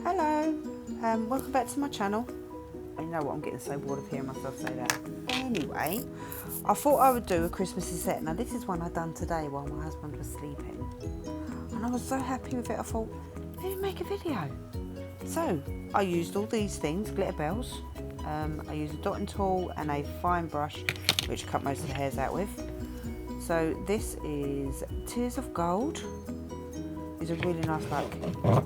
Hello, welcome back to my channel. I know what, I'm getting so bored of hearing myself say that. Anyway, I thought I would do a Christmassy set. Now this is one I done today while my husband was sleeping. And I was so happy with it, I thought, maybe make a video. So, I used all these things, glitter bells. I used a dotting tool and a fine brush, which I cut most of the hairs out with. So this is Tears of Gold. These are really nice, like,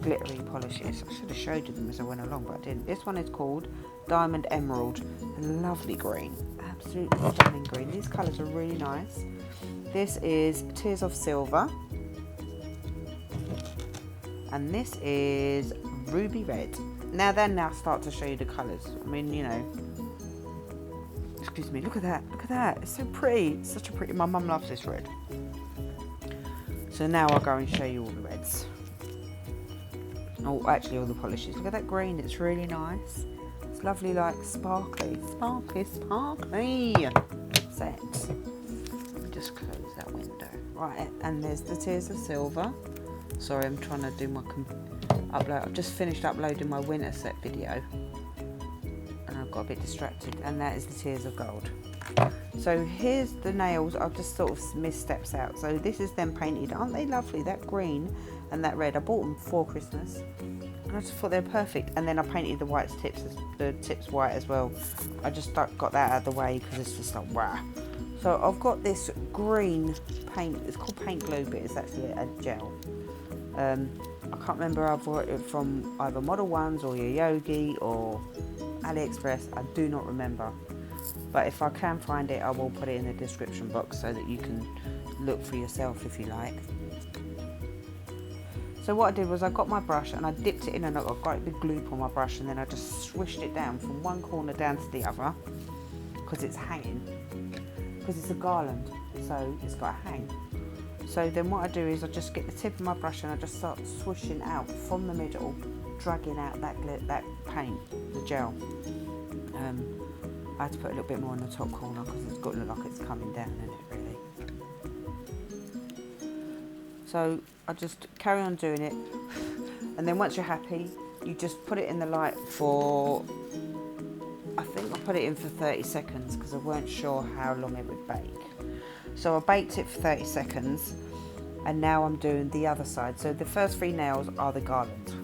glittery polishes. I should have showed you them as I went along, but I didn't. This one is called Diamond Emerald. A lovely green. Absolutely stunning green. These colours are really nice. This is Tears of Silver. And this is Ruby Red. Now start to show you the colours. I mean, you know. Excuse me, look at that. Look at that. It's so pretty. It's such a pretty. My mum loves this red. So now I'll go and show you all the reds. Oh, actually all the polishes. Look at that green, it's really nice. It's lovely, like sparkly set. Let me just close that window. Right, and there's the Tears of Silver. Sorry, I'm trying to do my upload. I've just finished uploading my winter set video. And I've got a bit distracted. And that is the Tears of Gold. So here's the nails. I've just sort of missed steps out. So this is them painted. Aren't they lovely? That green and that red. I bought them for Christmas and I just thought they were perfect. And then I painted the tips white as well. I just got that out of the way because it's just like wow. So I've got this green paint. It's called paint glue, but it's actually a gel. I can't remember. I've bought it from either Model Ones or Yoyogi or AliExpress. I do not remember. But if I can find it, I will put it in the description box so that you can look for yourself if you like. So what I did was I got my brush and I dipped it in and I got a great big gloop on my brush, and then I just swished it down from one corner down to the other because it's hanging. Because it's a garland, so it's got a hang. So then what I do is I just get the tip of my brush and I just start swishing out from the middle, dragging out that paint, the gel. I had to put a little bit more in the top corner because it's got to look like it's coming down in it really. So I just carry on doing it, and then once you're happy, you just put it in the light for, I think I put it in for 30 seconds because I weren't sure how long it would bake. So I baked it for 30 seconds, and now I'm doing the other side. So the first 3 nails are the garland.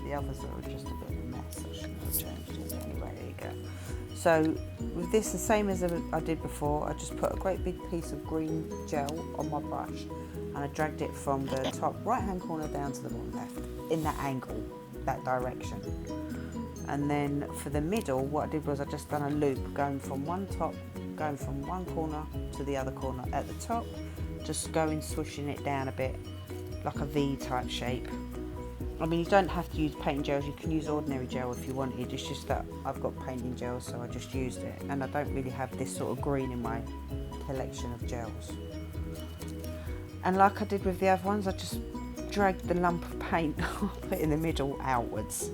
The others are just a bit of a mess. I shouldn't have changed it anyway. There you go. So with this, the same as I did before, I just put a great big piece of green gel on my brush and I dragged it from the top right hand corner down to the bottom left in that angle, that direction. And then for the middle, what I did was I just done a loop going from one corner to the other corner at the top, just going swishing it down a bit like a V type shape. I mean, you don't have to use painting gels, you can use ordinary gel if you wanted. It's just that I've got painting gels, so I just used it. And I don't really have this sort of green in my collection of gels. And like I did with the other ones, I just dragged the lump of paint, put it in the middle outwards.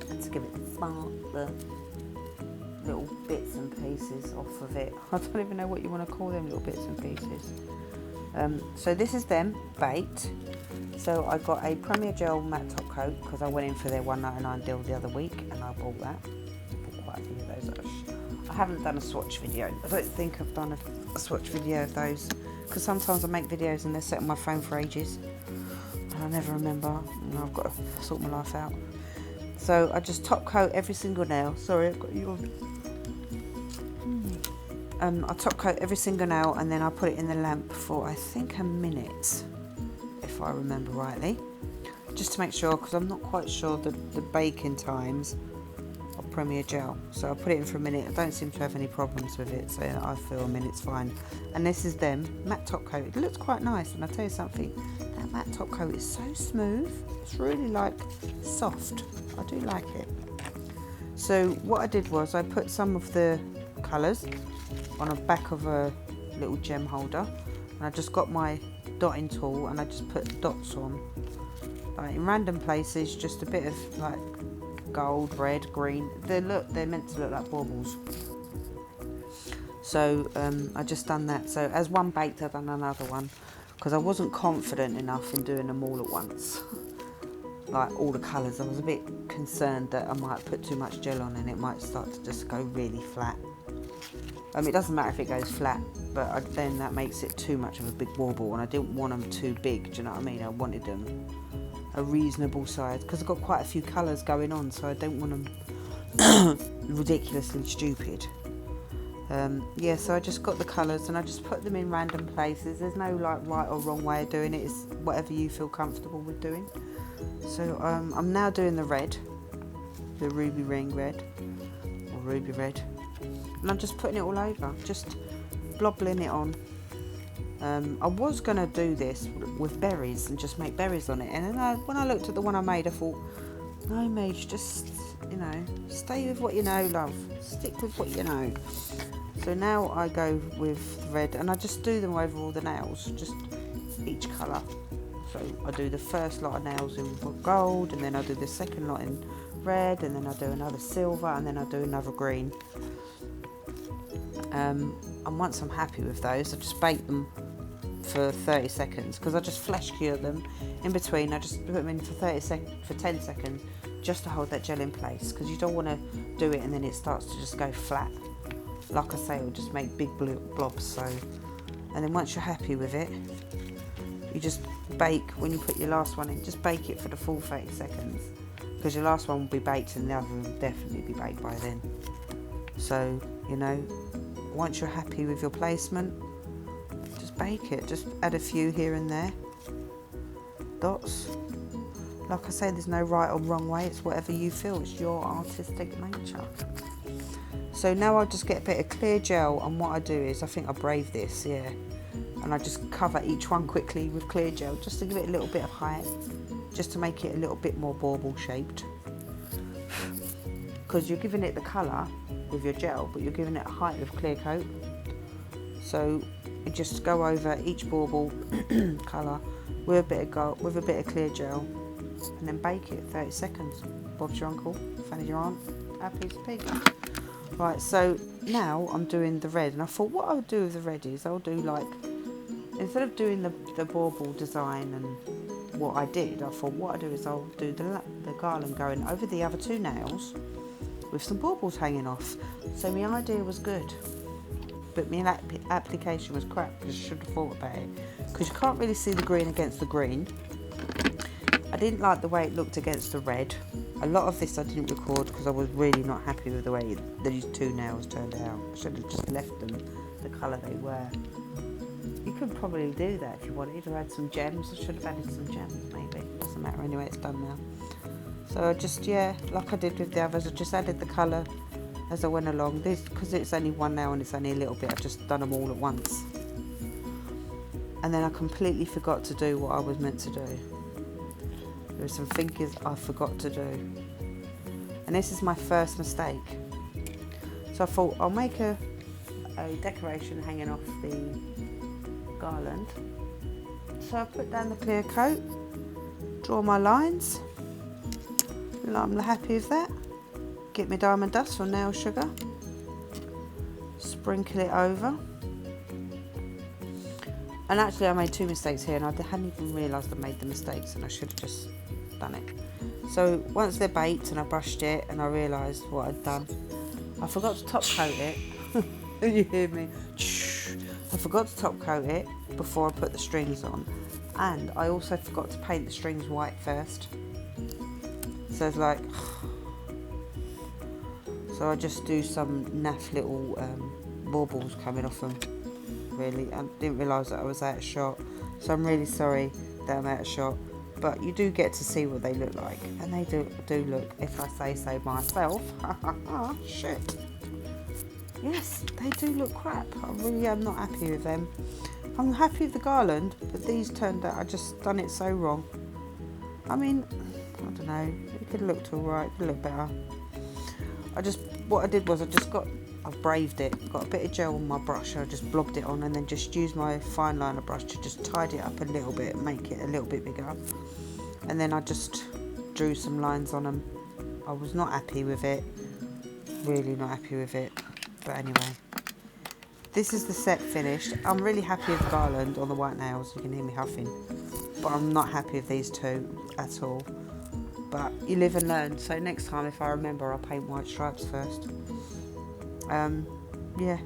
And to give it the spark, the little bits and pieces off of it. I don't even know what you want to call them little bits and pieces. So this is them baked. So I got a Premier Gel matte top coat because I went in for their $1.99 deal the other week and I bought that. I bought quite a few of those. I haven't done a swatch video. I don't think I've done a swatch video of those because sometimes I make videos and they're set on my phone for ages and I never remember, and I've got to sort my life out. So I just top coat every single nail. Sorry, I've got you on. I top coat every single nail and then I put it in the lamp for I think a minute, if I remember rightly, just to make sure, because I'm not quite sure the baking times of Premier Gel. So I put it in for a minute. I don't seem to have any problems with it, so I feel a minute's fine. And this is them matte top coat. It looks quite nice, and I'll tell you something, that matte top coat is so smooth. It's really like soft. I do like it. So what I did was I put some of the colours on the back of a little gem holder, and I just got my dotting tool and I just put dots on, like in random places, just a bit of like gold, red, green. They're meant to look like baubles. So I just done that. So as one baked, I've done another one because I wasn't confident enough in doing them all at once. like all the colours. I was a bit concerned that I might put too much gel on and it might start to just go really flat. It doesn't matter if it goes flat, but then that makes it too much of a big bauble, and I didn't want them too big, do you know what I mean? I wanted them a reasonable size, because I've got quite a few colours going on, so I don't want them ridiculously stupid. Yeah, so I just got the colours and I just put them in random places. There's no like right or wrong way of doing it, it's whatever you feel comfortable with doing. So I'm now doing the red, the ruby ring red, or ruby red. And I'm just putting it all over, just blobbling it on. I was going to do this with berries and just make berries on it. And then when I looked at the one I made, I thought, no, Mage, just, you know, stay with what you know, love. Stick with what you know. So now I go with the red, and I just do them over all the nails, just each colour. So I do the first lot of nails in gold, and then I do the second lot in red, and then I do another silver, and then I do another green. And once I'm happy with those, I just bake them for 30 seconds, because I just flash cure them in between. I just put them in for 10 seconds just to hold that gel in place, because you don't want to do it and then it starts to just go flat. Like I say, it'll just make big blobs. So, and then once you're happy with it, you just bake. When you put your last one in, just bake it for the full 30 seconds, because your last one will be baked and the other will definitely be baked by then. So, you know, once you're happy with your placement, just bake it. Just add a few here and there, dots. Like I say, there's no right or wrong way, it's whatever you feel, it's your artistic nature. So now I just get a bit of clear gel, and what I do is, I think I brave this, yeah, and I just cover each one quickly with clear gel, just to give it a little bit of height, just to make it a little bit more bauble shaped, because you're giving it the colour with your gel, but you're giving it a height of clear coat. So you just go over each bauble colour with a bit of gold, with a bit of clear gel, and then bake it 30 seconds. Bob's your uncle, Fanny's your aunt, happy as pig. Right, so now I'm doing the red, and I thought what I would do with the red is I'll do, like, instead of doing the bauble design and what I did, I thought what I do is I'll do the garland going over the other two nails with some baubles hanging off. So my idea was good, but my application was crap, because I should have thought about it, because you can't really see the green against the green. I didn't like the way it looked against the red. A lot of this I didn't record because I was really not happy with the way these two nails turned out. I should have just left them the colour they were. You could probably do that if you wanted, or add some gems. I should have added some gems maybe. Doesn't matter anyway, it's done now. So I just, yeah, like I did with the others, I just added the colour as I went along. This, because it's only one nail and it's only a little bit, I've just done them all at once. And then I completely forgot to do what I was meant to do. There were some fingers I forgot to do, and this is my first mistake. So I thought I'll make a decoration hanging off the garland. So I put down the clear coat, draw my lines, and I'm happy with that. Get my diamond dust from Nail Sugar, sprinkle it over. And actually I made two mistakes here, and I hadn't even realised I made the mistakes, and I should have just done it. So once they're baked and I brushed it and I realised what I'd done, I forgot to top coat it. You hear me? I forgot to top coat it before I put the strings on, and I also forgot to paint the strings white first. So it's like, so I just do some naff little baubles coming off them. Really, I didn't realise that I was out of shot, so I'm really sorry that I'm out of shot, but you do get to see what they look like, and they do look, if I say so myself, shit, yes, they do look crap. I really am not happy with them. I'm happy with the garland, but these turned out, I just done it so wrong. I mean, I don't know, it could have looked alright, it could look better. What I did was I braved it, got a bit of gel on my brush, I just blobbed it on, and then just used my fine liner brush to just tidy it up a little bit, make it a little bit bigger. And then I just drew some lines on them. I was not happy with it, really not happy with it, but anyway. This is the set finished. I'm really happy with the garland on the white nails, you can hear me huffing, but I'm not happy with these two at all. but you live and learn. So next time, if I remember, I'll paint white stripes first. Yeah,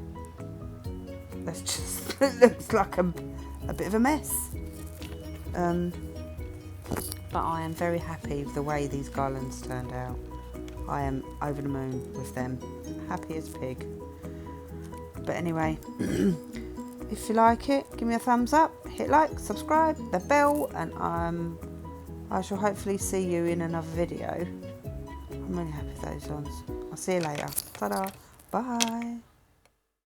that's just, it looks like a bit of a mess. But I am very happy with the way these garlands turned out. I am over the moon with them, happy as a pig. But anyway, if you like it, give me a thumbs up, hit like, subscribe, the bell, and I shall hopefully see you in another video. I'm really happy with those ones. I'll see you later. Ta-da. Bye.